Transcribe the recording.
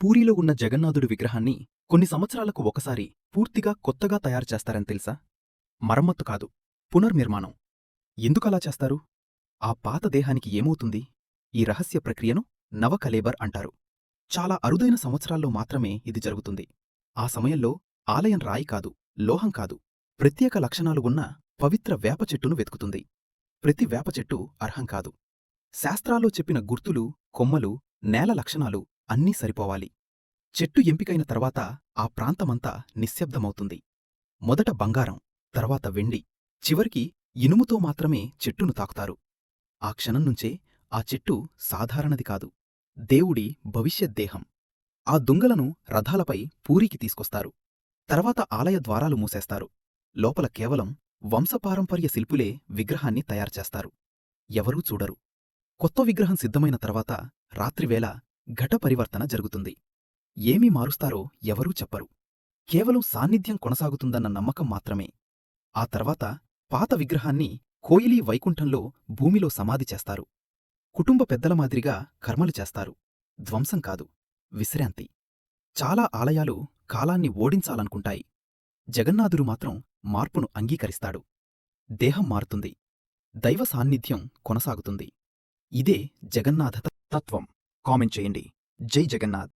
పూరీలో ఉన్న జగన్నాథుడి విగ్రహాన్ని కొన్ని సంవత్సరాలకు ఒకసారి పూర్తిగా కొత్తగా తయారు చేస్తారని తెలుసా? మరమ్మత్తు కాదు, పునర్నిర్మాణం. ఎందుకలా చేస్తారు? ఆ పాత దేహానికి ఏమవుతుంది? ఈ రహస్య ప్రక్రియను నవకలేబర్ అంటారు. చాలా అరుదైన సంవత్సరాల్లో మాత్రమే ఇది జరుగుతుంది. ఆ సమయంలో ఆలయం రాయి కాదు, లోహం కాదు, ప్రత్యేక లక్షణాలు ఉన్న పవిత్ర వేప చెట్టును వెతుకుతుంది. ప్రతి వేప చెట్టు అర్హం కాదు. శాస్త్రాల్లో చెప్పిన గుర్తులు, కొమ్మలు, నేల లక్షణాలు అన్నీ సరిపోవాలి. చెట్టు ఎంపికైన తర్వాత ఆ ప్రాంతమంతా నిశ్శబ్దమవుతుంది. మొదట బంగారం, తర్వాత వెండి, చివరికి ఇనుముతో మాత్రమే చెట్టును తాకుతారు. ఆ క్షణం నుంచే ఆ చెట్టు సాధారణది కాదు, దేవుడి భవిష్యద్దేహం. ఆ దుంగలను రథాలపై పూరీకి తీసుకొస్తారు. తర్వాత ఆలయ ద్వారాలు మూసేస్తారు. లోపల కేవలం వంశపారంపర్య శిల్పులే విగ్రహాన్ని తయారుచేస్తారు. ఎవరూ చూడరు. కొత్త విగ్రహం సిద్ధమైన తర్వాత రాత్రివేళ ఘట పరివర్తన జరుగుతుంది. ఏమి మారుస్తారో ఎవరూ చెప్పరు. కేవలం సాన్నిధ్యం కొనసాగుతుందన్న నమ్మకం మాత్రమే. ఆ తర్వాత పాత విగ్రహాన్ని కోయిలీ వైకుంఠంలో భూమిలో సమాధి చేస్తారు. కుటుంబ పెద్దల మాదిరిగా కర్మలు చేస్తారు. ధ్వంసం కాదు, విశ్రాంతి. చాలా ఆలయాలు కాలాన్ని ఓడించాలనుకుంటాయి. జగన్నాథుడు మాత్రం మార్పును అంగీకరిస్తాడు. దేహం మారుతుంది, దైవ సాన్నిధ్యం కొనసాగుతుంది. ఇదే జగన్నాథ తత్వం. కామెంట్ చేయండి. జై జగన్నాథ్.